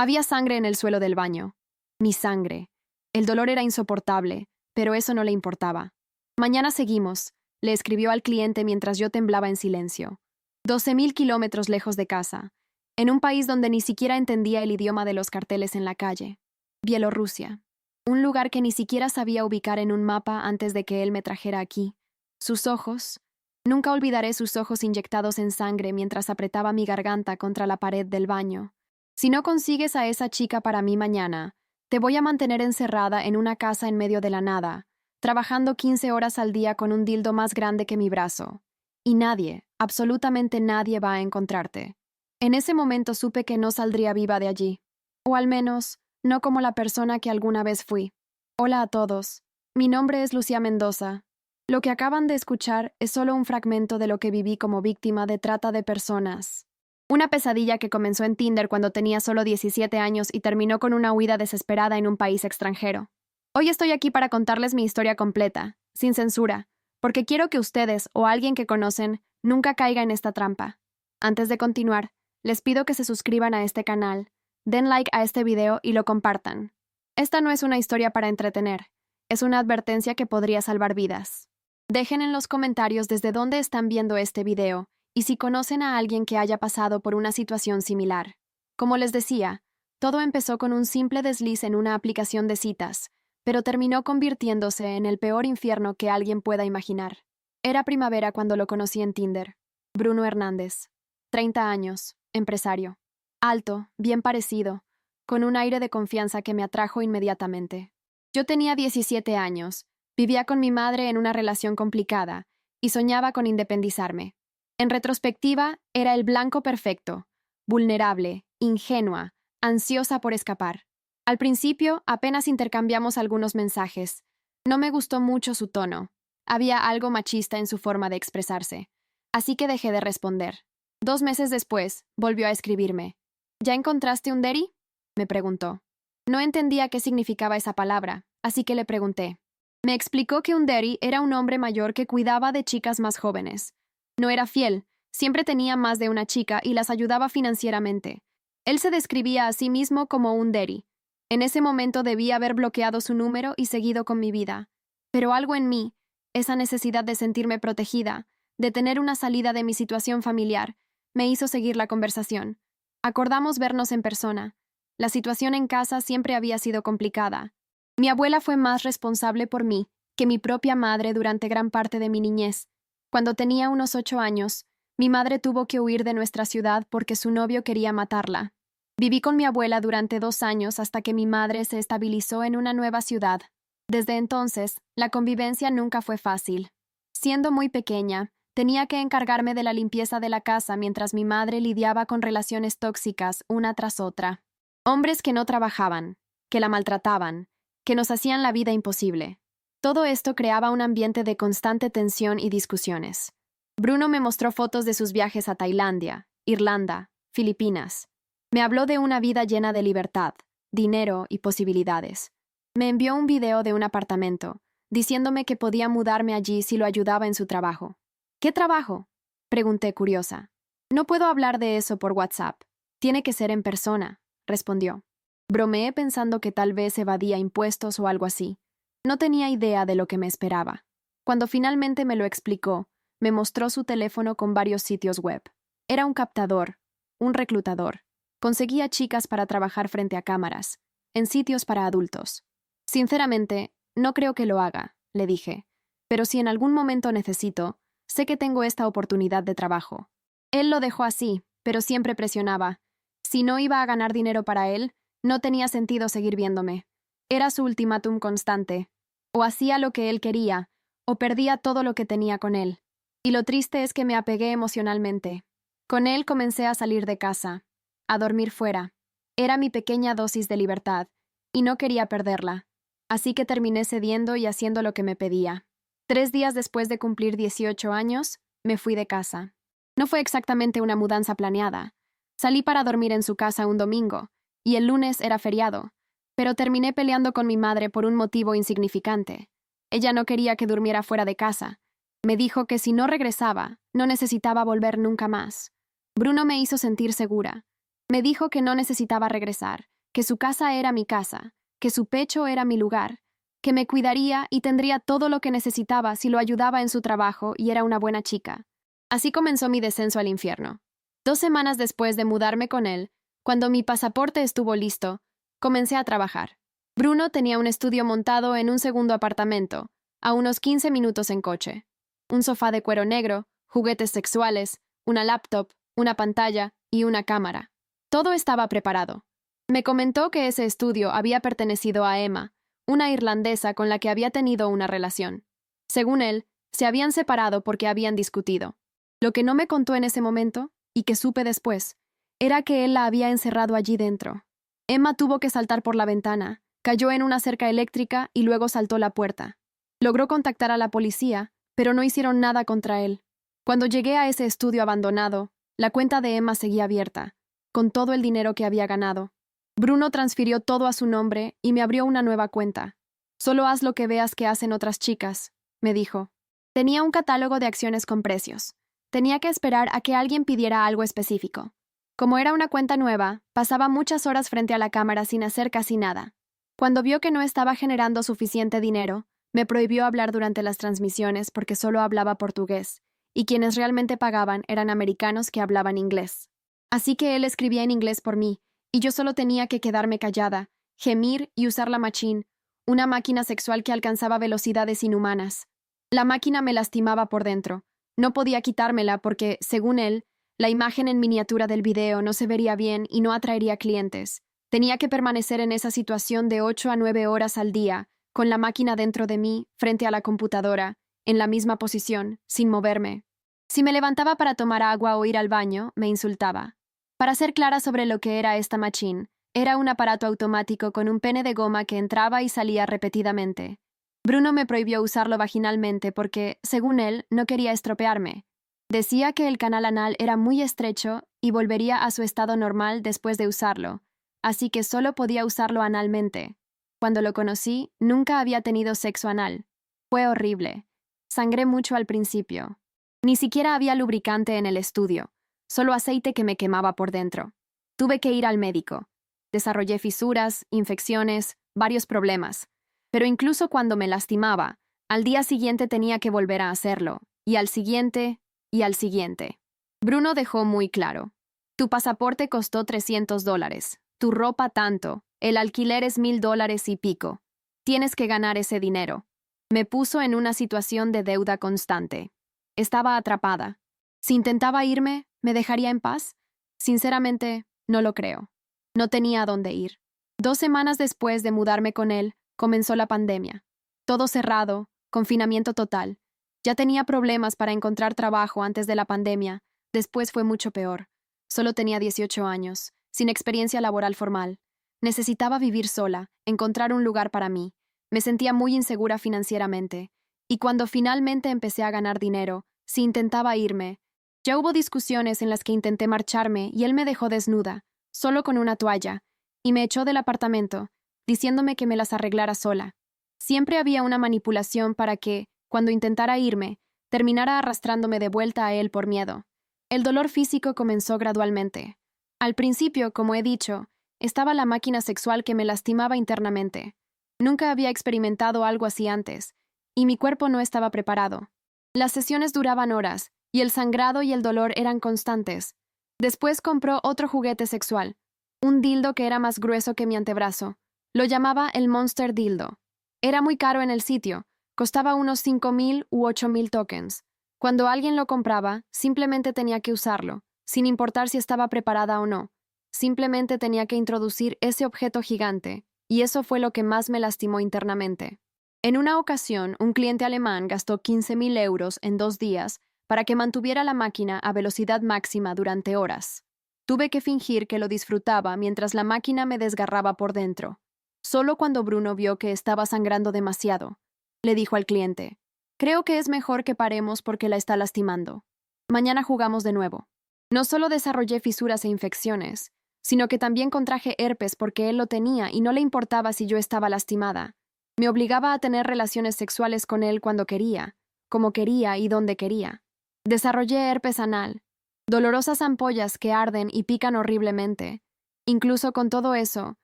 Había sangre en el suelo del baño. Mi sangre. El dolor era insoportable, pero eso no le importaba. Mañana seguimos, le escribió al cliente mientras yo temblaba en silencio. 12.000 kilómetros lejos de casa, en un país donde ni siquiera entendía el idioma de los carteles en la calle. Bielorrusia. Un lugar que ni siquiera sabía ubicar en un mapa antes de que él me trajera aquí. Sus ojos. Nunca olvidaré sus ojos inyectados en sangre mientras apretaba mi garganta contra la pared del baño. Si no consigues a esa chica para mí mañana, te voy a mantener encerrada en una casa en medio de la nada, trabajando 15 horas al día con un dildo más grande que mi brazo. Y nadie, absolutamente nadie va a encontrarte. En ese momento supe que no saldría viva de allí. O al menos, no como la persona que alguna vez fui. Hola a todos. Mi nombre es Lucía Mendoza. Lo que acaban de escuchar es solo un fragmento de lo que viví como víctima de trata de personas. Una pesadilla que comenzó en Tinder cuando tenía solo 17 años y terminó con una huida desesperada en un país extranjero. Hoy estoy aquí para contarles mi historia completa, sin censura, porque quiero que ustedes o alguien que conocen nunca caiga en esta trampa. Antes de continuar, les pido que se suscriban a este canal, den like a este video y lo compartan. Esta no es una historia para entretener, es una advertencia que podría salvar vidas. Dejen en los comentarios desde dónde están viendo este video y si conocen a alguien que haya pasado por una situación similar. Como les decía, todo empezó con un simple desliz en una aplicación de citas, pero terminó convirtiéndose en el peor infierno que alguien pueda imaginar. Era primavera cuando lo conocí en Tinder. Bruno Hernández, 30 años, empresario. Alto, bien parecido, con un aire de confianza que me atrajo inmediatamente. Yo tenía 17 años, vivía con mi madre en una relación complicada y soñaba con independizarme. En retrospectiva, era el blanco perfecto, vulnerable, ingenua, ansiosa por escapar. Al principio, apenas intercambiamos algunos mensajes. No me gustó mucho su tono. Había algo machista en su forma de expresarse. Así que dejé de responder. 2 meses después, volvió a escribirme. ¿Ya encontraste un daddy?, me preguntó. No entendía qué significaba esa palabra, así que le pregunté. Me explicó que un daddy era un hombre mayor que cuidaba de chicas más jóvenes. No era fiel, siempre tenía más de una chica y las ayudaba financieramente. Él se describía a sí mismo como un daddy. En ese momento debí haber bloqueado su número y seguido con mi vida. Pero algo en mí, esa necesidad de sentirme protegida, de tener una salida de mi situación familiar, me hizo seguir la conversación. Acordamos vernos en persona. La situación en casa siempre había sido complicada. Mi abuela fue más responsable por mí que mi propia madre durante gran parte de mi niñez. Cuando tenía unos 8 años, mi madre tuvo que huir de nuestra ciudad porque su novio quería matarla. Viví con mi abuela durante 2 años hasta que mi madre se estabilizó en una nueva ciudad. Desde entonces, la convivencia nunca fue fácil. Siendo muy pequeña, tenía que encargarme de la limpieza de la casa mientras mi madre lidiaba con relaciones tóxicas una tras otra. Hombres que no trabajaban, que la maltrataban, que nos hacían la vida imposible. Todo esto creaba un ambiente de constante tensión y discusiones. Bruno me mostró fotos de sus viajes a Tailandia, Irlanda, Filipinas. Me habló de una vida llena de libertad, dinero y posibilidades. Me envió un video de un apartamento, diciéndome que podía mudarme allí si lo ayudaba en su trabajo. ¿Qué trabajo?, pregunté curiosa. No puedo hablar de eso por WhatsApp. Tiene que ser en persona, respondió. Bromeé pensando que tal vez evadía impuestos o algo así. No tenía idea de lo que me esperaba. Cuando finalmente me lo explicó, me mostró su teléfono con varios sitios web. Era un captador, un reclutador. Conseguía chicas para trabajar frente a cámaras, en sitios para adultos. Sinceramente, no creo que lo haga, le dije. Pero si en algún momento necesito, sé que tengo esta oportunidad de trabajo. Él lo dejó así, pero siempre presionaba. Si no iba a ganar dinero para él, no tenía sentido seguir viéndome. Era su ultimátum constante. O hacía lo que él quería, o perdía todo lo que tenía con él. Y lo triste es que me apegué emocionalmente. Con él comencé a salir de casa, a dormir fuera. Era mi pequeña dosis de libertad, y no quería perderla. Así que terminé cediendo y haciendo lo que me pedía. 3 días después de cumplir 18 años, me fui de casa. No fue exactamente una mudanza planeada. Salí para dormir en su casa un domingo, y el lunes era feriado. Pero terminé peleando con mi madre por un motivo insignificante. Ella no quería que durmiera fuera de casa. Me dijo que si no regresaba, no necesitaba volver nunca más. Bruno me hizo sentir segura. Me dijo que no necesitaba regresar, que su casa era mi casa, que su pecho era mi lugar, que me cuidaría y tendría todo lo que necesitaba si lo ayudaba en su trabajo y era una buena chica. Así comenzó mi descenso al infierno. 2 semanas después de mudarme con él, cuando mi pasaporte estuvo listo, comencé a trabajar. Bruno tenía un estudio montado en un segundo apartamento, a unos 15 minutos en coche. Un sofá de cuero negro, juguetes sexuales, una laptop, una pantalla y una cámara. Todo estaba preparado. Me comentó que ese estudio había pertenecido a Emma, una irlandesa con la que había tenido una relación. Según él, se habían separado porque habían discutido. Lo que no me contó en ese momento, y que supe después, era que él la había encerrado allí dentro. Emma tuvo que saltar por la ventana, cayó en una cerca eléctrica y luego saltó la puerta. Logró contactar a la policía, pero no hicieron nada contra él. Cuando llegué a ese estudio abandonado, la cuenta de Emma seguía abierta, con todo el dinero que había ganado. Bruno transfirió todo a su nombre y me abrió una nueva cuenta. Solo haz lo que veas que hacen otras chicas, me dijo. Tenía un catálogo de acciones con precios. Tenía que esperar a que alguien pidiera algo específico. Como era una cuenta nueva, pasaba muchas horas frente a la cámara sin hacer casi nada. Cuando vio que no estaba generando suficiente dinero, me prohibió hablar durante las transmisiones porque solo hablaba portugués, y quienes realmente pagaban eran americanos que hablaban inglés. Así que él escribía en inglés por mí, y yo solo tenía que quedarme callada, gemir y usar la machine, una máquina sexual que alcanzaba velocidades inhumanas. La máquina me lastimaba por dentro. No podía quitármela porque, según él, la imagen en miniatura del video no se vería bien y no atraería clientes. Tenía que permanecer en esa situación de 8 a 9 horas al día, con la máquina dentro de mí, frente a la computadora, en la misma posición, sin moverme. Si me levantaba para tomar agua o ir al baño, me insultaba. Para ser clara sobre lo que era esta machine, era un aparato automático con un pene de goma que entraba y salía repetidamente. Bruno me prohibió usarlo vaginalmente porque, según él, no quería estropearme. Decía que el canal anal era muy estrecho y volvería a su estado normal después de usarlo, así que solo podía usarlo analmente. Cuando lo conocí, nunca había tenido sexo anal. Fue horrible. Sangré mucho al principio. Ni siquiera había lubricante en el estudio, solo aceite que me quemaba por dentro. Tuve que ir al médico. Desarrollé fisuras, infecciones, varios problemas. Pero incluso cuando me lastimaba, al día siguiente tenía que volver a hacerlo, y al siguiente, y al siguiente. Bruno dejó muy claro. Tu pasaporte costó $300, tu ropa tanto, el alquiler es $1,000 y pico. Tienes que ganar ese dinero. Me puso en una situación de deuda constante. Estaba atrapada. Si intentaba irme, ¿me dejaría en paz? Sinceramente, no lo creo. No tenía a dónde ir. 2 semanas después de mudarme con él, comenzó la pandemia. Todo cerrado, confinamiento total. Ya tenía problemas para encontrar trabajo antes de la pandemia. Después fue mucho peor. Solo tenía 18 años, sin experiencia laboral formal. Necesitaba vivir sola, encontrar un lugar para mí. Me sentía muy insegura financieramente. Y cuando finalmente empecé a ganar dinero, si intentaba irme, ya hubo discusiones en las que intenté marcharme y él me dejó desnuda, solo con una toalla, y me echó del apartamento, diciéndome que me las arreglara sola. Siempre había una manipulación para que, cuando intentara irme, terminara arrastrándome de vuelta a él por miedo. El dolor físico comenzó gradualmente. Al principio, como he dicho, estaba la máquina sexual que me lastimaba internamente. Nunca había experimentado algo así antes, y mi cuerpo no estaba preparado. Las sesiones duraban horas, y el sangrado y el dolor eran constantes. Después compró otro juguete sexual, un dildo que era más grueso que mi antebrazo. Lo llamaba el Monster Dildo. Era muy caro en el sitio, costaba unos 5,000 u 8,000 tokens. Cuando alguien lo compraba, simplemente tenía que usarlo, sin importar si estaba preparada o no. Simplemente tenía que introducir ese objeto gigante, y eso fue lo que más me lastimó internamente. En una ocasión, un cliente alemán gastó 15,000 euros en 2 días para que mantuviera la máquina a velocidad máxima durante horas. Tuve que fingir que lo disfrutaba mientras la máquina me desgarraba por dentro. Solo cuando Bruno vio que estaba sangrando demasiado, le dijo al cliente: «Creo que es mejor que paremos porque la está lastimando. Mañana jugamos de nuevo». No solo desarrollé fisuras e infecciones, sino que también contraje herpes porque él lo tenía y no le importaba si yo estaba lastimada. Me obligaba a tener relaciones sexuales con él cuando quería, como quería y donde quería. Desarrollé herpes anal. Dolorosas ampollas que arden y pican horriblemente. Incluso con todo eso,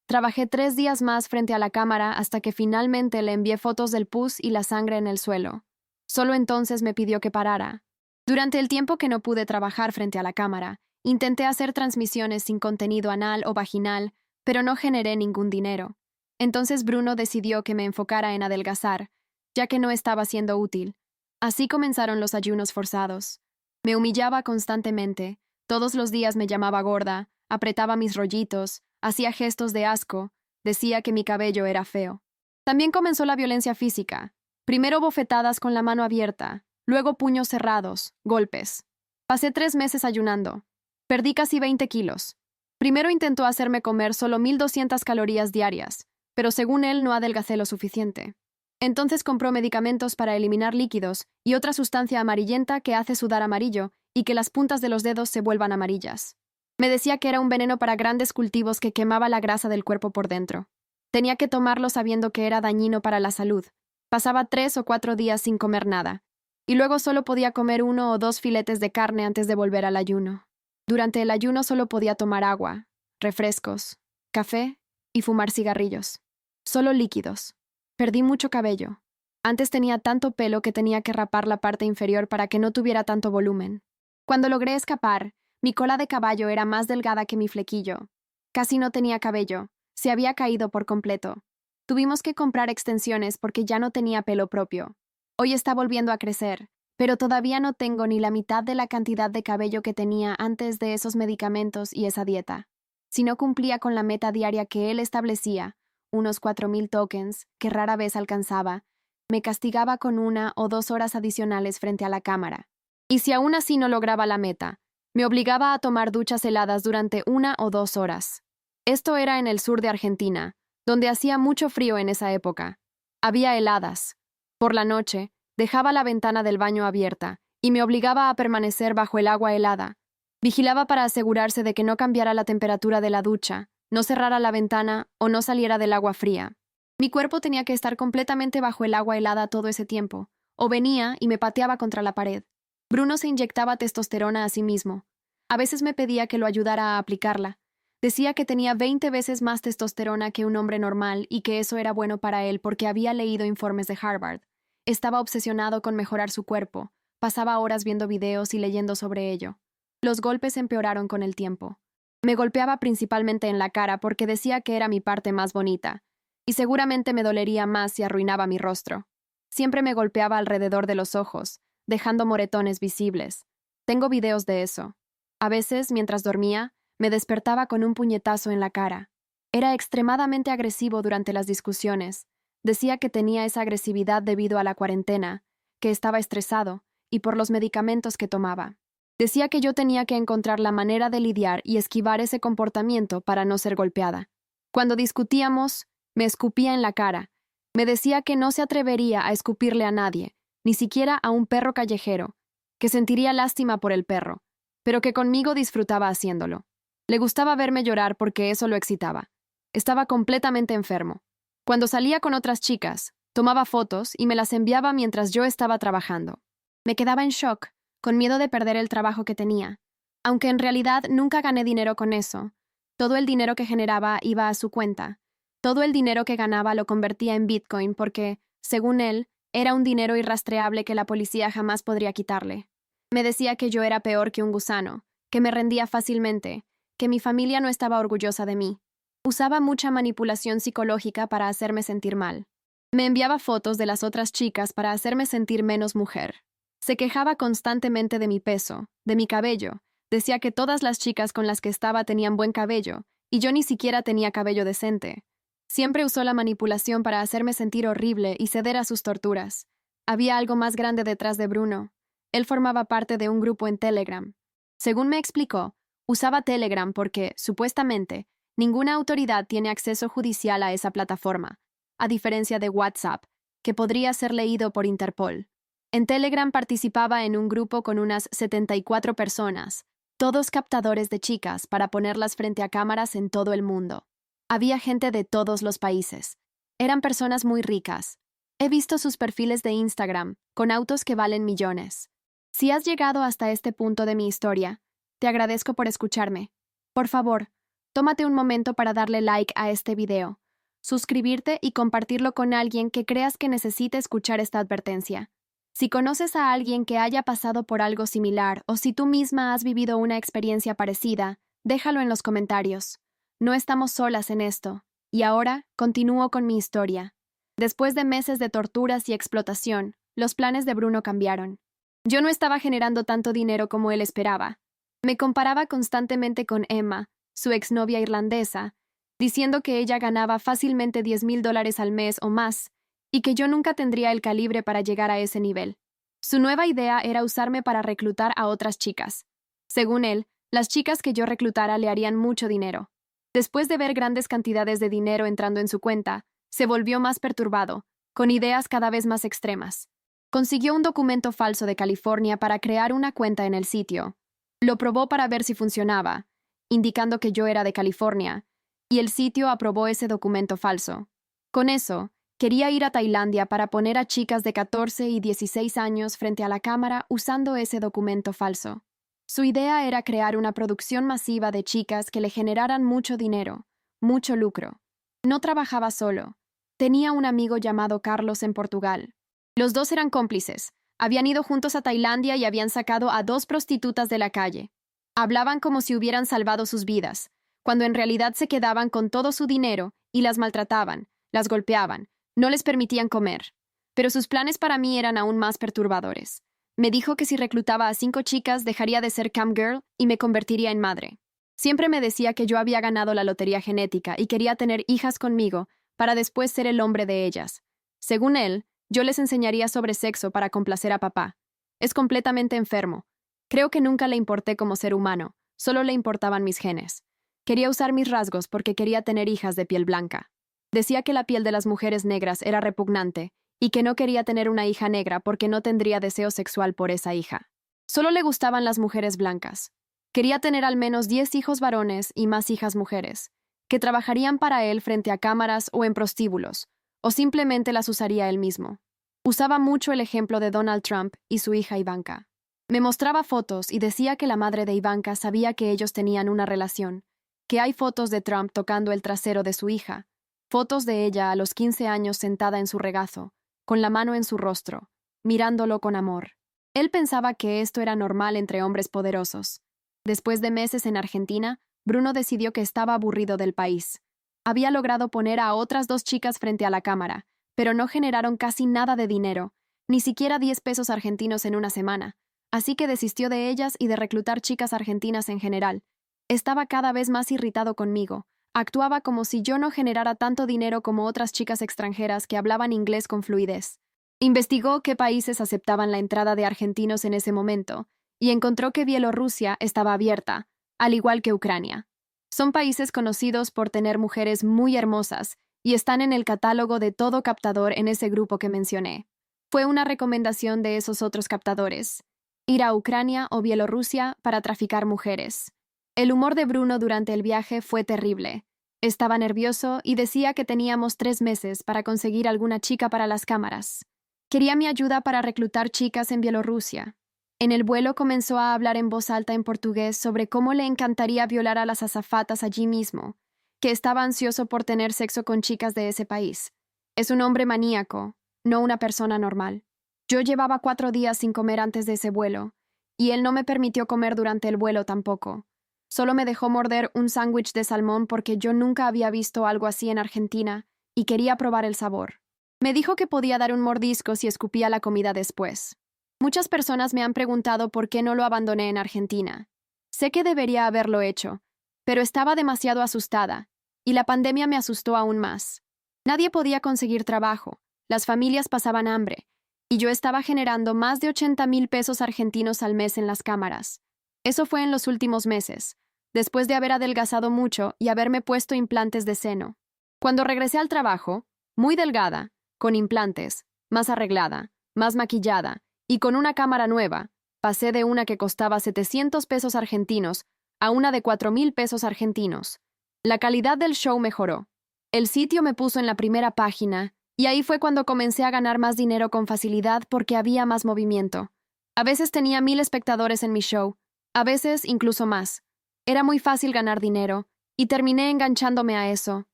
trabajé 3 días más frente a la cámara hasta que finalmente le envié fotos del pus y la sangre en el suelo. Solo entonces me pidió que parara. Durante el tiempo que no pude trabajar frente a la cámara, intenté hacer transmisiones sin contenido anal o vaginal, pero no generé ningún dinero. Entonces Bruno decidió que me enfocara en adelgazar, ya que no estaba siendo útil. Así comenzaron los ayunos forzados. Me humillaba constantemente, todos los días me llamaba gorda, apretaba mis rollitos, hacía gestos de asco, decía que mi cabello era feo. También comenzó la violencia física. Primero bofetadas con la mano abierta, luego puños cerrados, golpes. Pasé 3 meses ayunando. Perdí casi 20 kilos. Primero intentó hacerme comer solo 1.200 calorías diarias, pero según él no adelgacé lo suficiente. Entonces compró medicamentos para eliminar líquidos y otra sustancia amarillenta que hace sudar amarillo y que las puntas de los dedos se vuelvan amarillas. Me decía que era un veneno para grandes cultivos que quemaba la grasa del cuerpo por dentro. Tenía que tomarlo sabiendo que era dañino para la salud. Pasaba 3 o 4 días sin comer nada, y luego solo podía comer 1 o 2 filetes de carne antes de volver al ayuno. Durante el ayuno solo podía tomar agua, refrescos, café y fumar cigarrillos. Solo líquidos. Perdí mucho cabello. Antes tenía tanto pelo que tenía que rapar la parte inferior para que no tuviera tanto volumen. Cuando logré escapar, mi cola de caballo era más delgada que mi flequillo. Casi no tenía cabello. Se había caído por completo. Tuvimos que comprar extensiones porque ya no tenía pelo propio. Hoy está volviendo a crecer, pero todavía no tengo ni la mitad de la cantidad de cabello que tenía antes de esos medicamentos y esa dieta. Si no cumplía con la meta diaria que él establecía, unos 4.000 tokens, que rara vez alcanzaba, me castigaba con 1 o 2 horas adicionales frente a la cámara. Y si aún así no lograba la meta, me obligaba a tomar duchas heladas durante 1 o 2 horas. Esto era en el sur de Argentina, donde hacía mucho frío en esa época. Había heladas. Por la noche, dejaba la ventana del baño abierta y me obligaba a permanecer bajo el agua helada. Vigilaba para asegurarse de que no cambiara la temperatura de la ducha, no cerrara la ventana o no saliera del agua fría. Mi cuerpo tenía que estar completamente bajo el agua helada todo ese tiempo, o venía y me pateaba contra la pared. Bruno se inyectaba testosterona a sí mismo. A veces me pedía que lo ayudara a aplicarla. Decía que tenía 20 veces más testosterona que un hombre normal y que eso era bueno para él porque había leído informes de Harvard. Estaba obsesionado con mejorar su cuerpo. Pasaba horas viendo videos y leyendo sobre ello. Los golpes empeoraron con el tiempo. Me golpeaba principalmente en la cara porque decía que era mi parte más bonita, y seguramente me dolería más si arruinaba mi rostro. Siempre me golpeaba alrededor de los ojos, dejando moretones visibles. Tengo videos de eso. A veces, mientras dormía, me despertaba con un puñetazo en la cara. Era extremadamente agresivo durante las discusiones. Decía que tenía esa agresividad debido a la cuarentena, que estaba estresado y por los medicamentos que tomaba. Decía que yo tenía que encontrar la manera de lidiar y esquivar ese comportamiento para no ser golpeada. Cuando discutíamos, me escupía en la cara. Me decía que no se atrevería a escupirle a nadie, ni siquiera a un perro callejero, que sentiría lástima por el perro, pero que conmigo disfrutaba haciéndolo. Le gustaba verme llorar porque eso lo excitaba. Estaba completamente enfermo. Cuando salía con otras chicas, tomaba fotos y me las enviaba mientras yo estaba trabajando. Me quedaba en shock, con miedo de perder el trabajo que tenía. Aunque en realidad nunca gané dinero con eso. Todo el dinero que generaba iba a su cuenta. Todo el dinero que ganaba lo convertía en Bitcoin porque, según él, era un dinero irrastreable que la policía jamás podría quitarle. Me decía que yo era peor que un gusano, que me rendía fácilmente, que mi familia no estaba orgullosa de mí. Usaba mucha manipulación psicológica para hacerme sentir mal. Me enviaba fotos de las otras chicas para hacerme sentir menos mujer. Se quejaba constantemente de mi peso, de mi cabello. Decía que todas las chicas con las que estaba tenían buen cabello, y yo ni siquiera tenía cabello decente. Siempre usó la manipulación para hacerme sentir horrible y ceder a sus torturas. Había algo más grande detrás de Bruno. Él formaba parte de un grupo en Telegram. Según me explicó, usaba Telegram porque, supuestamente, ninguna autoridad tiene acceso judicial a esa plataforma, a diferencia de WhatsApp, que podría ser leído por Interpol. En Telegram participaba en un grupo con unas 74 personas, todos captadores de chicas para ponerlas frente a cámaras en todo el mundo. Había gente de todos los países. Eran personas muy ricas. He visto sus perfiles de Instagram, con autos que valen millones. Si has llegado hasta este punto de mi historia, te agradezco por escucharme. Por favor, tómate un momento para darle like a este video, suscribirte y compartirlo con alguien que creas que necesite escuchar esta advertencia. Si conoces a alguien que haya pasado por algo similar o si tú misma has vivido una experiencia parecida, déjalo en los comentarios. No estamos solas en esto. Y ahora, continúo con mi historia. Después de meses de torturas y explotación, los planes de Bruno cambiaron. Yo no estaba generando tanto dinero como él esperaba. Me comparaba constantemente con Emma, su exnovia irlandesa, diciendo que ella ganaba fácilmente $10,000 al mes o más, y que yo nunca tendría el calibre para llegar a ese nivel. Su nueva idea era usarme para reclutar a otras chicas. Según él, las chicas que yo reclutara le harían mucho dinero. Después de ver grandes cantidades de dinero entrando en su cuenta, se volvió más perturbado, con ideas cada vez más extremas. Consiguió un documento falso de California para crear una cuenta en el sitio. Lo probó para ver si funcionaba, indicando que yo era de California, y el sitio aprobó ese documento falso. Con eso, quería ir a Tailandia para poner a chicas de 14 y 16 años frente a la cámara usando ese documento falso. Su idea era crear una producción masiva de chicas que le generaran mucho dinero, mucho lucro. No trabajaba solo. Tenía un amigo llamado Carlos en Portugal. Los dos eran cómplices. Habían ido juntos a Tailandia y habían sacado a 2 prostitutas de la calle. Hablaban como si hubieran salvado sus vidas, cuando en realidad se quedaban con todo su dinero y las maltrataban, las golpeaban, no les permitían comer. Pero sus planes para mí eran aún más perturbadores. Me dijo que si reclutaba a 5 chicas dejaría de ser cam girl y me convertiría en madre. Siempre me decía que yo había ganado la lotería genética y quería tener hijas conmigo para después ser el hombre de ellas. Según él, yo les enseñaría sobre sexo para complacer a papá. Es completamente enfermo. Creo que nunca le importé como ser humano, solo le importaban mis genes. Quería usar mis rasgos porque quería tener hijas de piel blanca. Decía que la piel de las mujeres negras era repugnante y que no quería tener una hija negra porque no tendría deseo sexual por esa hija. Solo le gustaban las mujeres blancas. Quería tener al menos 10 hijos varones y más hijas mujeres, que trabajarían para él frente a cámaras o en prostíbulos, o simplemente las usaría él mismo. Usaba mucho el ejemplo de Donald Trump y su hija Ivanka. Me mostraba fotos y decía que la madre de Ivanka sabía que ellos tenían una relación, que hay fotos de Trump tocando el trasero de su hija, fotos de ella a los 15 años sentada en su regazo, con la mano en su rostro, mirándolo con amor. Él pensaba que esto era normal entre hombres poderosos. Después de meses en Argentina, Bruno decidió que estaba aburrido del país. Había logrado poner a otras 2 chicas frente a la cámara, pero no generaron casi nada de dinero, ni siquiera 10 pesos argentinos en una semana, así que desistió de ellas y de reclutar chicas argentinas en general. Estaba cada vez más irritado conmigo. Actuaba como si yo no generara tanto dinero como otras chicas extranjeras que hablaban inglés con fluidez. Investigó qué países aceptaban la entrada de argentinos en ese momento y encontró que Bielorrusia estaba abierta, al igual que Ucrania. Son países conocidos por tener mujeres muy hermosas y están en el catálogo de todo captador en ese grupo que mencioné. Fue una recomendación de esos otros captadores: ir a Ucrania o Bielorrusia para traficar mujeres. El humor de Bruno durante el viaje fue terrible. Estaba nervioso y decía que teníamos 3 meses para conseguir alguna chica para las cámaras. Quería mi ayuda para reclutar chicas en Bielorrusia. En el vuelo comenzó a hablar en voz alta en portugués sobre cómo le encantaría violar a las azafatas allí mismo, que estaba ansioso por tener sexo con chicas de ese país. Es un hombre maníaco, no una persona normal. Yo llevaba 4 días sin comer antes de ese vuelo, y él no me permitió comer durante el vuelo tampoco. Solo me dejó morder un sándwich de salmón porque yo nunca había visto algo así en Argentina y quería probar el sabor. Me dijo que podía dar un mordisco si escupía la comida después. Muchas personas me han preguntado por qué no lo abandoné en Argentina. Sé que debería haberlo hecho, pero estaba demasiado asustada, y la pandemia me asustó aún más. Nadie podía conseguir trabajo, las familias pasaban hambre, y yo estaba generando más de 80,000 pesos argentinos al mes en las cámaras. Eso fue en los últimos meses, después de haber adelgazado mucho y haberme puesto implantes de seno. Cuando regresé al trabajo, muy delgada, con implantes, más arreglada, más maquillada y con una cámara nueva, pasé de una que costaba 700 pesos argentinos a una de 4,000 pesos argentinos. La calidad del show mejoró. El sitio me puso en la primera página y ahí fue cuando comencé a ganar más dinero con facilidad porque había más movimiento. A veces tenía 1,000 espectadores en mi show, A veces incluso más. Era muy fácil ganar dinero, y terminé enganchándome a eso.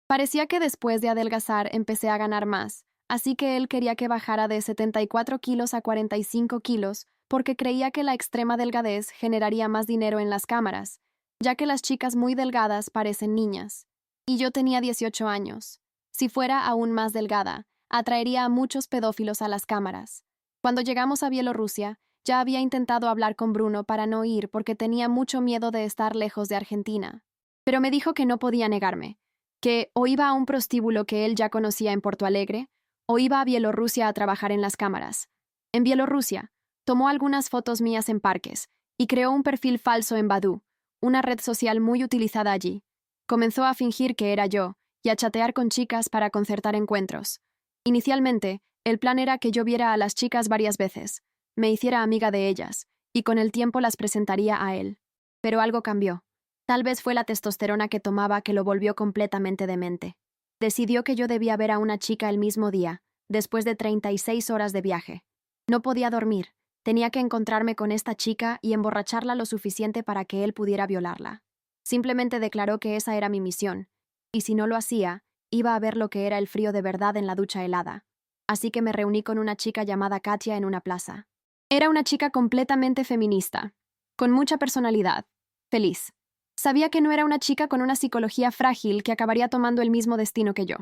Parecía que después de adelgazar empecé a ganar más, así que él quería que bajara de 74 kilos a 45 kilos porque creía que la extrema delgadez generaría más dinero en las cámaras, ya que las chicas muy delgadas parecen niñas. Y yo tenía 18 años. Si fuera aún más delgada, atraería a muchos pedófilos a las cámaras. Cuando llegamos a Bielorrusia, ya había intentado hablar con Bruno para no ir porque tenía mucho miedo de estar lejos de Argentina. Pero me dijo que no podía negarme, que o iba a un prostíbulo que él ya conocía en Porto Alegre, o iba a Bielorrusia a trabajar en las cámaras. En Bielorrusia, tomó algunas fotos mías en parques y creó un perfil falso en Badoo, una red social muy utilizada allí. Comenzó a fingir que era yo y a chatear con chicas para concertar encuentros. Inicialmente, el plan era que yo viera a las chicas varias veces, me hiciera amiga de ellas, y con el tiempo las presentaría a él. Pero algo cambió. Tal vez fue la testosterona que tomaba que lo volvió completamente demente. Decidió que yo debía ver a una chica el mismo día, después de 36 horas de viaje. No podía dormir. Tenía que encontrarme con esta chica y emborracharla lo suficiente para que él pudiera violarla. Simplemente declaró que esa era mi misión, y si no lo hacía, iba a ver lo que era el frío de verdad en la ducha helada. Así que me reuní con una chica llamada Katia en una plaza. Era una chica completamente feminista, con mucha personalidad, feliz. Sabía que no era una chica con una psicología frágil que acabaría tomando el mismo destino que yo.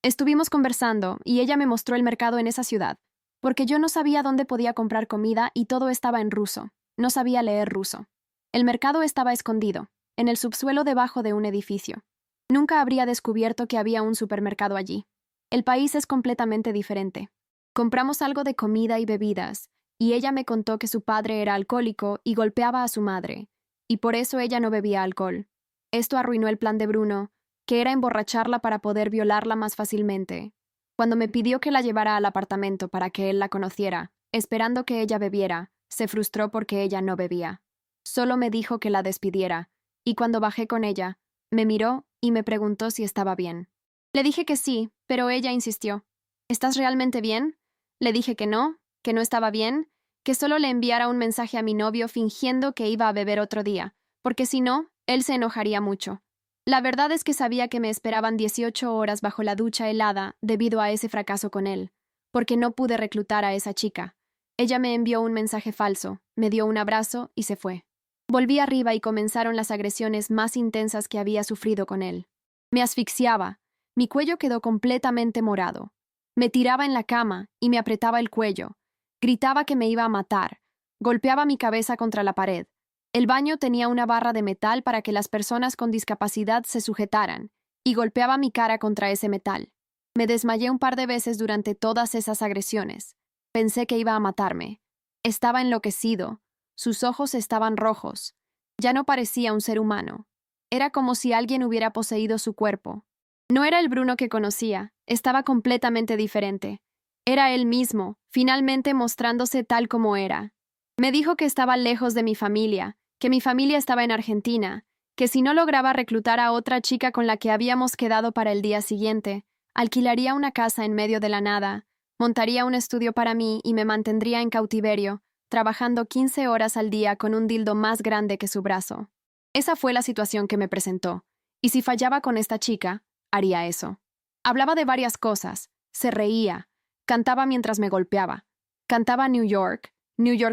Estuvimos conversando y ella me mostró el mercado en esa ciudad, porque yo no sabía dónde podía comprar comida y todo estaba en ruso. No sabía leer ruso. El mercado estaba escondido, en el subsuelo debajo de un edificio. Nunca habría descubierto que había un supermercado allí. El país es completamente diferente. Compramos algo de comida y bebidas, y ella me contó que su padre era alcohólico y golpeaba a su madre, y por eso ella no bebía alcohol. Esto arruinó el plan de Bruno, que era emborracharla para poder violarla más fácilmente. Cuando me pidió que la llevara al apartamento para que él la conociera, esperando que ella bebiera, se frustró porque ella no bebía. Solo me dijo que la despidiera, y cuando bajé con ella, me miró y me preguntó si estaba bien. Le dije que sí, pero ella insistió. ¿Estás realmente bien? Le dije que no estaba bien, que solo le enviara un mensaje a mi novio fingiendo que iba a beber otro día, porque si no, él se enojaría mucho. La verdad es que sabía que me esperaban 18 horas bajo la ducha helada debido a ese fracaso con él, porque no pude reclutar a esa chica. Ella me envió un mensaje falso, me dio un abrazo y se fue. Volví arriba y comenzaron las agresiones más intensas que había sufrido con él. Me asfixiaba, mi cuello quedó completamente morado. Me tiraba en la cama y me apretaba el cuello. Gritaba que me iba a matar. Golpeaba mi cabeza contra la pared. El baño tenía una barra de metal para que las personas con discapacidad se sujetaran, y golpeaba mi cara contra ese metal. Me desmayé un par de veces durante todas esas agresiones. Pensé que iba a matarme. Estaba enloquecido. Sus ojos estaban rojos. Ya no parecía un ser humano. Era como si alguien hubiera poseído su cuerpo. No era el Bruno que conocía, estaba completamente diferente. Era él mismo, finalmente mostrándose tal como era. Me dijo que estaba lejos de mi familia, que mi familia estaba en Argentina, que si no lograba reclutar a otra chica con la que habíamos quedado para el día siguiente, alquilaría una casa en medio de la nada, montaría un estudio para mí y me mantendría en cautiverio, trabajando 15 horas al día con un dildo más grande que su brazo. Esa fue la situación que me presentó, y si fallaba con esta chica, haría eso. Hablaba de varias cosas, se reía, cantaba mientras me golpeaba. Cantaba New York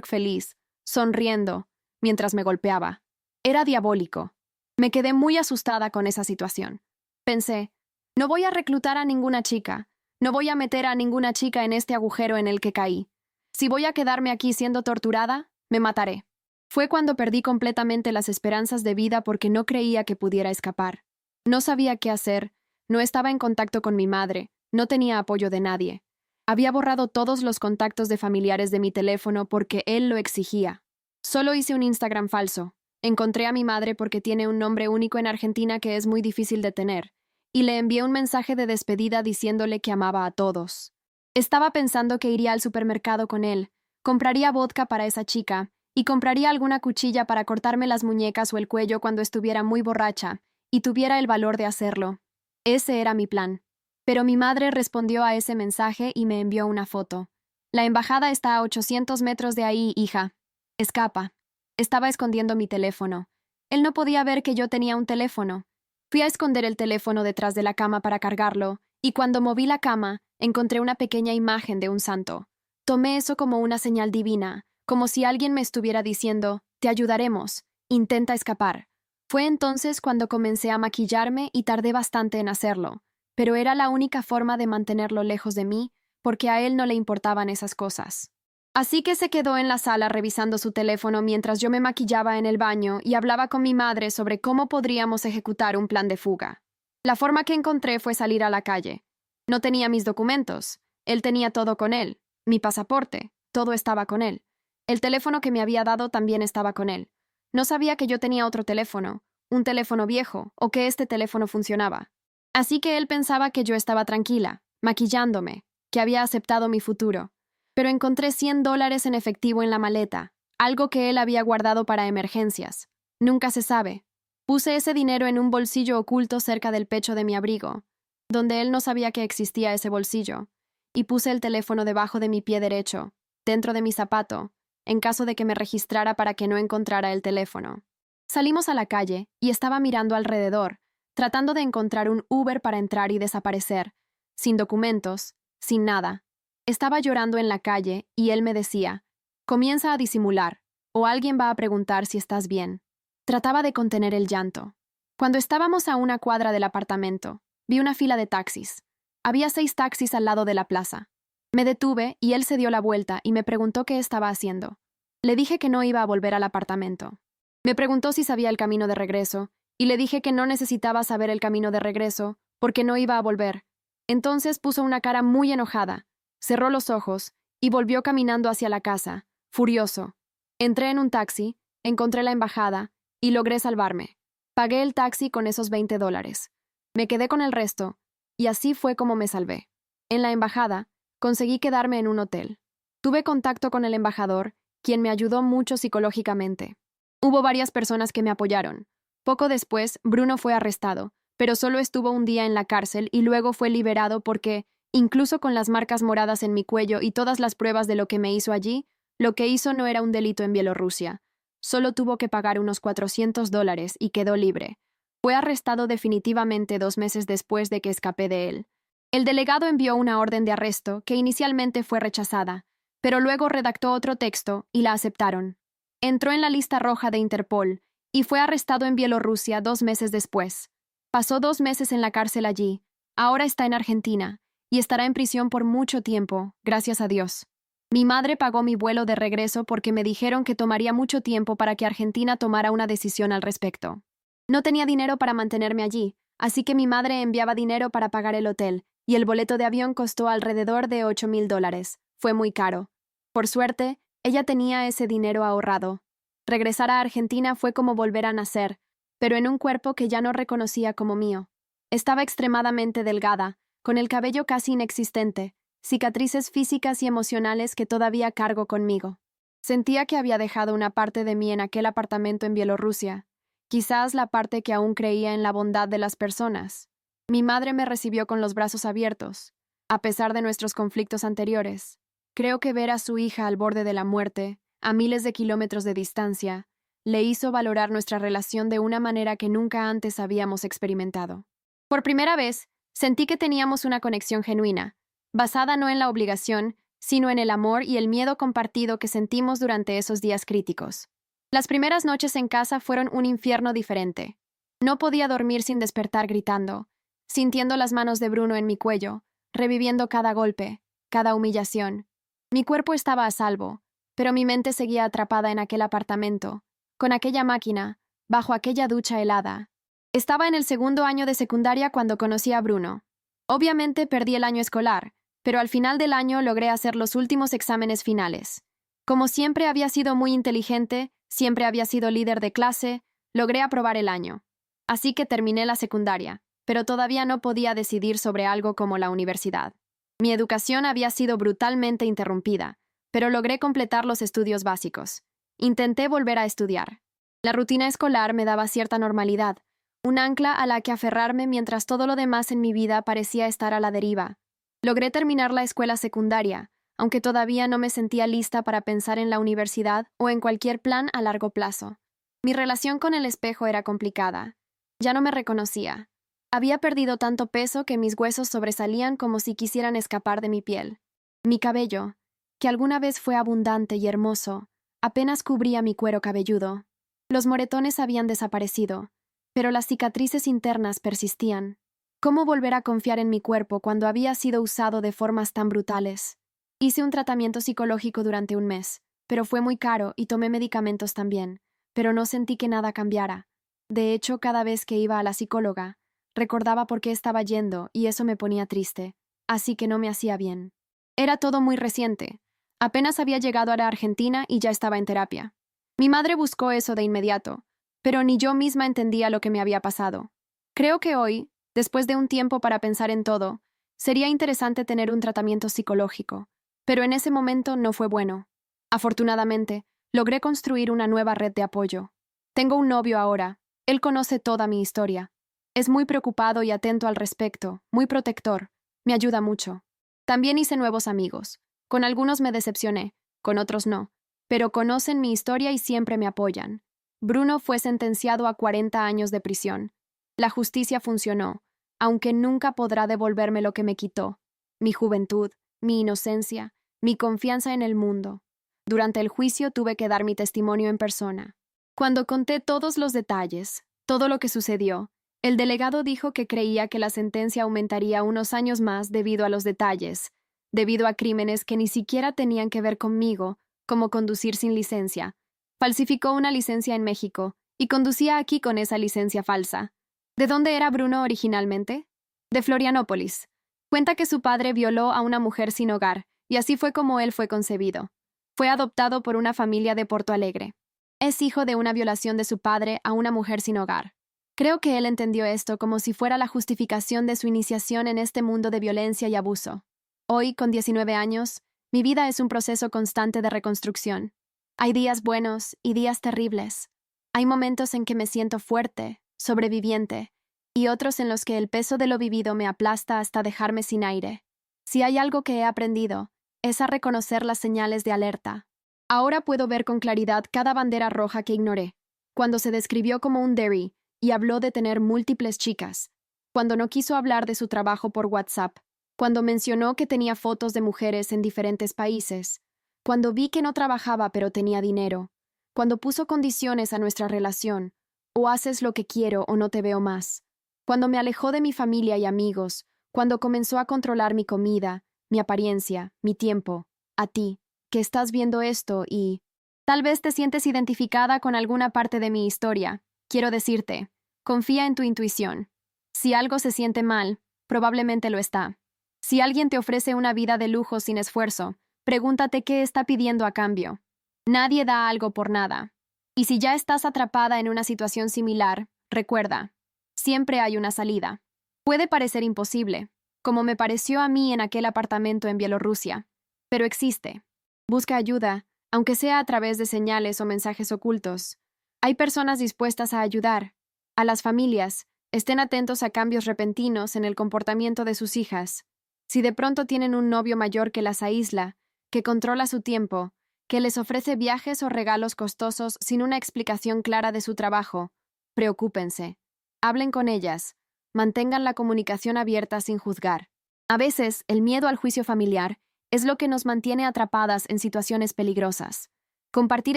feliz, sonriendo, mientras me golpeaba. Era diabólico. Me quedé muy asustada con esa situación. Pensé, no voy a reclutar a ninguna chica, no voy a meter a ninguna chica en este agujero en el que caí. Si voy a quedarme aquí siendo torturada, me mataré. Fue cuando perdí completamente las esperanzas de vida porque no creía que pudiera escapar. No sabía qué hacer, no estaba en contacto con mi madre, no tenía apoyo de nadie. Había borrado todos los contactos de familiares de mi teléfono porque él lo exigía. Solo hice un Instagram falso. Encontré a mi madre porque tiene un nombre único en Argentina que es muy difícil de tener, y le envié un mensaje de despedida diciéndole que amaba a todos. Estaba pensando que iría al supermercado con él, compraría vodka para esa chica, y compraría alguna cuchilla para cortarme las muñecas o el cuello cuando estuviera muy borracha, y tuviera el valor de hacerlo. Ese era mi plan. Pero mi madre respondió a ese mensaje y me envió una foto. La embajada está a 800 metros de ahí, hija. Escapa. Estaba escondiendo mi teléfono. Él no podía ver que yo tenía un teléfono. Fui a esconder el teléfono detrás de la cama para cargarlo, y cuando moví la cama, encontré una pequeña imagen de un santo. Tomé eso como una señal divina, como si alguien me estuviera diciendo, te ayudaremos, intenta escapar. Fue entonces cuando comencé a maquillarme y tardé bastante en hacerlo, pero era la única forma de mantenerlo lejos de mí, porque a él no le importaban esas cosas. Así que se quedó en la sala revisando su teléfono mientras yo me maquillaba en el baño y hablaba con mi madre sobre cómo podríamos ejecutar un plan de fuga. La forma que encontré fue salir a la calle. No tenía mis documentos. Él tenía todo con él. Mi pasaporte. Todo estaba con él. El teléfono que me había dado también estaba con él. No sabía que yo tenía otro teléfono, un teléfono viejo, o que este teléfono funcionaba. Así que él pensaba que yo estaba tranquila, maquillándome, que había aceptado mi futuro. Pero encontré $100 en efectivo en la maleta, algo que él había guardado para emergencias. Nunca se sabe. Puse ese dinero en un bolsillo oculto cerca del pecho de mi abrigo, donde él no sabía que existía ese bolsillo, y puse el teléfono debajo de mi pie derecho, dentro de mi zapato, en caso de que me registrara para que no encontrara el teléfono. Salimos a la calle y estaba mirando alrededor, tratando de encontrar un Uber para entrar y desaparecer, sin documentos, sin nada. Estaba llorando en la calle y él me decía, comienza a disimular, o alguien va a preguntar si estás bien. Trataba de contener el llanto. Cuando estábamos a una cuadra del apartamento, vi una fila de taxis. Había 6 taxis al lado de la plaza. Me detuve y él se dio la vuelta y me preguntó qué estaba haciendo. Le dije que no iba a volver al apartamento. Me preguntó si sabía el camino de regreso, y le dije que no necesitaba saber el camino de regreso, porque no iba a volver. Entonces puso una cara muy enojada, cerró los ojos y volvió caminando hacia la casa, furioso. Entré en un taxi, encontré la embajada y logré salvarme. Pagué el taxi con esos $20. Me quedé con el resto, y así fue como me salvé. En la embajada, conseguí quedarme en un hotel. Tuve contacto con el embajador, quien me ayudó mucho psicológicamente. Hubo varias personas que me apoyaron. Poco después, Bruno fue arrestado, pero solo estuvo un día en la cárcel y luego fue liberado porque, incluso con las marcas moradas en mi cuello y todas las pruebas de lo que me hizo allí, lo que hizo no era un delito en Bielorrusia. Solo tuvo que pagar unos $400 y quedó libre. Fue arrestado definitivamente 2 meses después de que escapé de él. El delegado envió una orden de arresto que inicialmente fue rechazada, pero luego redactó otro texto y la aceptaron. Entró en la lista roja de Interpol y fue arrestado en Bielorrusia 2 meses después. Pasó 2 meses en la cárcel allí. Ahora está en Argentina y estará en prisión por mucho tiempo, gracias a Dios. Mi madre pagó mi vuelo de regreso porque me dijeron que tomaría mucho tiempo para que Argentina tomara una decisión al respecto. No tenía dinero para mantenerme allí, así que mi madre enviaba dinero para pagar el hotel, y el boleto de avión costó alrededor de $8,000. Fue muy caro. Por suerte, ella tenía ese dinero ahorrado. Regresar a Argentina fue como volver a nacer, pero en un cuerpo que ya no reconocía como mío. Estaba extremadamente delgada, con el cabello casi inexistente, cicatrices físicas y emocionales que todavía cargo conmigo. Sentía que había dejado una parte de mí en aquel apartamento en Bielorrusia, quizás la parte que aún creía en la bondad de las personas. Mi madre me recibió con los brazos abiertos, a pesar de nuestros conflictos anteriores. Creo que ver a su hija al borde de la muerte, a miles de kilómetros de distancia, le hizo valorar nuestra relación de una manera que nunca antes habíamos experimentado. Por primera vez, sentí que teníamos una conexión genuina, basada no en la obligación, sino en el amor y el miedo compartido que sentimos durante esos días críticos. Las primeras noches en casa fueron un infierno diferente. No podía dormir sin despertar gritando, sintiendo las manos de Bruno en mi cuello, reviviendo cada golpe, cada humillación. Mi cuerpo estaba a salvo, pero mi mente seguía atrapada en aquel apartamento, con aquella máquina, bajo aquella ducha helada. Estaba en el 2º año de secundaria cuando conocí a Bruno. Obviamente perdí el año escolar, pero al final del año logré hacer los últimos exámenes finales. Como siempre había sido muy inteligente, siempre había sido líder de clase, logré aprobar el año. Así que terminé la secundaria, pero todavía no podía decidir sobre algo como la universidad. Mi educación había sido brutalmente interrumpida, pero logré completar los estudios básicos. Intenté volver a estudiar. La rutina escolar me daba cierta normalidad, un ancla a la que aferrarme mientras todo lo demás en mi vida parecía estar a la deriva. Logré terminar la escuela secundaria, aunque todavía no me sentía lista para pensar en la universidad o en cualquier plan a largo plazo. Mi relación con el espejo era complicada. Ya no me reconocía. Había perdido tanto peso que mis huesos sobresalían como si quisieran escapar de mi piel. Mi cabello, que alguna vez fue abundante y hermoso, apenas cubría mi cuero cabelludo. Los moretones habían desaparecido, pero las cicatrices internas persistían. ¿Cómo volver a confiar en mi cuerpo cuando había sido usado de formas tan brutales? Hice un tratamiento psicológico durante un mes, pero fue muy caro y tomé medicamentos también, pero no sentí que nada cambiara. De hecho, cada vez que iba a la psicóloga, recordaba por qué estaba yendo y eso me ponía triste, así que no me hacía bien. Era todo muy reciente. Apenas había llegado a la Argentina y ya estaba en terapia. Mi madre buscó eso de inmediato, pero ni yo misma entendía lo que me había pasado. Creo que hoy, después de un tiempo para pensar en todo, sería interesante tener un tratamiento psicológico, pero en ese momento no fue bueno. Afortunadamente, logré construir una nueva red de apoyo. Tengo un novio ahora. Él conoce toda mi historia. Es muy preocupado y atento al respecto, muy protector. Me ayuda mucho. También hice nuevos amigos. Con algunos me decepcioné, con otros no, pero conocen mi historia y siempre me apoyan. Bruno fue sentenciado a 40 años de prisión. La justicia funcionó, aunque nunca podrá devolverme lo que me quitó: mi juventud, mi inocencia, mi confianza en el mundo. Durante el juicio tuve que dar mi testimonio en persona. Cuando conté todos los detalles, todo lo que sucedió, el delegado dijo que creía que la sentencia aumentaría unos años más debido a los detalles, debido a crímenes que ni siquiera tenían que ver conmigo, como conducir sin licencia. Falsificó una licencia en México y conducía aquí con esa licencia falsa. ¿De dónde era Bruno originalmente? De Florianópolis. Cuenta que su padre violó a una mujer sin hogar, y así fue como él fue concebido. Fue adoptado por una familia de Porto Alegre. Es hijo de una violación de su padre a una mujer sin hogar. Creo que él entendió esto como si fuera la justificación de su iniciación en este mundo de violencia y abuso. Hoy, con 19 años, mi vida es un proceso constante de reconstrucción. Hay días buenos y días terribles. Hay momentos en que me siento fuerte, sobreviviente, y otros en los que el peso de lo vivido me aplasta hasta dejarme sin aire. Si hay algo que he aprendido, es a reconocer las señales de alerta. Ahora puedo ver con claridad cada bandera roja que ignoré. Cuando se describió como un Derry y habló de tener múltiples chicas. Cuando no quiso hablar de su trabajo por WhatsApp. Cuando mencionó que tenía fotos de mujeres en diferentes países. Cuando vi que no trabajaba pero tenía dinero. Cuando puso condiciones a nuestra relación. O haces lo que quiero o no te veo más. Cuando me alejó de mi familia y amigos. Cuando comenzó a controlar mi comida, mi apariencia, mi tiempo. A ti, que estás viendo esto y... Tal vez te sientes identificada con alguna parte de mi historia. Quiero decirte, confía en tu intuición. Si algo se siente mal, probablemente lo está. Si alguien te ofrece una vida de lujo sin esfuerzo, pregúntate qué está pidiendo a cambio. Nadie da algo por nada. Y si ya estás atrapada en una situación similar, recuerda, siempre hay una salida. Puede parecer imposible, como me pareció a mí en aquel apartamento en Bielorrusia, pero existe. Busca ayuda, aunque sea a través de señales o mensajes ocultos. Hay personas dispuestas a ayudar. A las familias, estén atentos a cambios repentinos en el comportamiento de sus hijas. Si de pronto tienen un novio mayor que las aísla, que controla su tiempo, que les ofrece viajes o regalos costosos sin una explicación clara de su trabajo, preocúpense. Hablen con ellas. Mantengan la comunicación abierta sin juzgar. A veces, el miedo al juicio familiar es lo que nos mantiene atrapadas en situaciones peligrosas. Compartir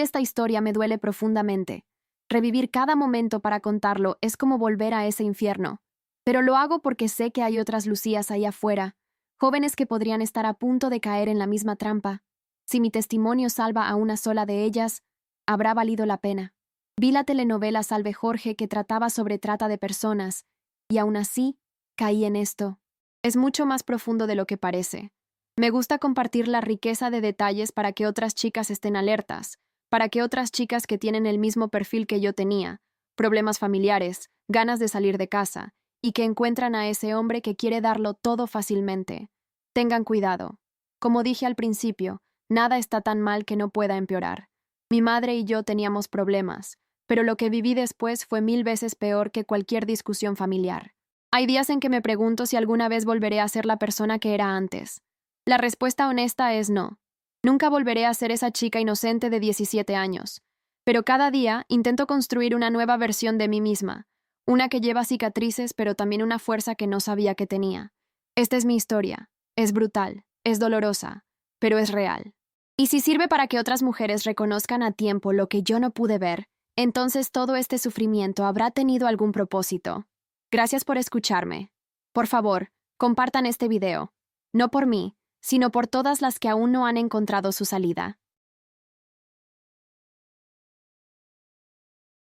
esta historia me duele profundamente. Revivir cada momento para contarlo es como volver a ese infierno. Pero lo hago porque sé que hay otras Lucías ahí afuera, jóvenes que podrían estar a punto de caer en la misma trampa. Si mi testimonio salva a una sola de ellas, habrá valido la pena. Vi la telenovela Salve Jorge que trataba sobre trata de personas, y aún así, caí en esto. Es mucho más profundo de lo que parece. Me gusta compartir la riqueza de detalles para que otras chicas estén alertas, para que otras chicas que tienen el mismo perfil que yo tenía, problemas familiares, ganas de salir de casa, y que encuentran a ese hombre que quiere darlo todo fácilmente. Tengan cuidado. Como dije al principio, nada está tan mal que no pueda empeorar. Mi madre y yo teníamos problemas, pero lo que viví después fue 1000 veces peor que cualquier discusión familiar. Hay días en que me pregunto si alguna vez volveré a ser la persona que era antes. La respuesta honesta es no. Nunca volveré a ser esa chica inocente de 17 años. Pero cada día intento construir una nueva versión de mí misma, una que lleva cicatrices pero también una fuerza que no sabía que tenía. Esta es mi historia. Es brutal, es dolorosa, pero es real. Y si sirve para que otras mujeres reconozcan a tiempo lo que yo no pude ver, entonces todo este sufrimiento habrá tenido algún propósito. Gracias por escucharme. Por favor, compartan este video. No por mí, sino por todas las que aún no han encontrado su salida.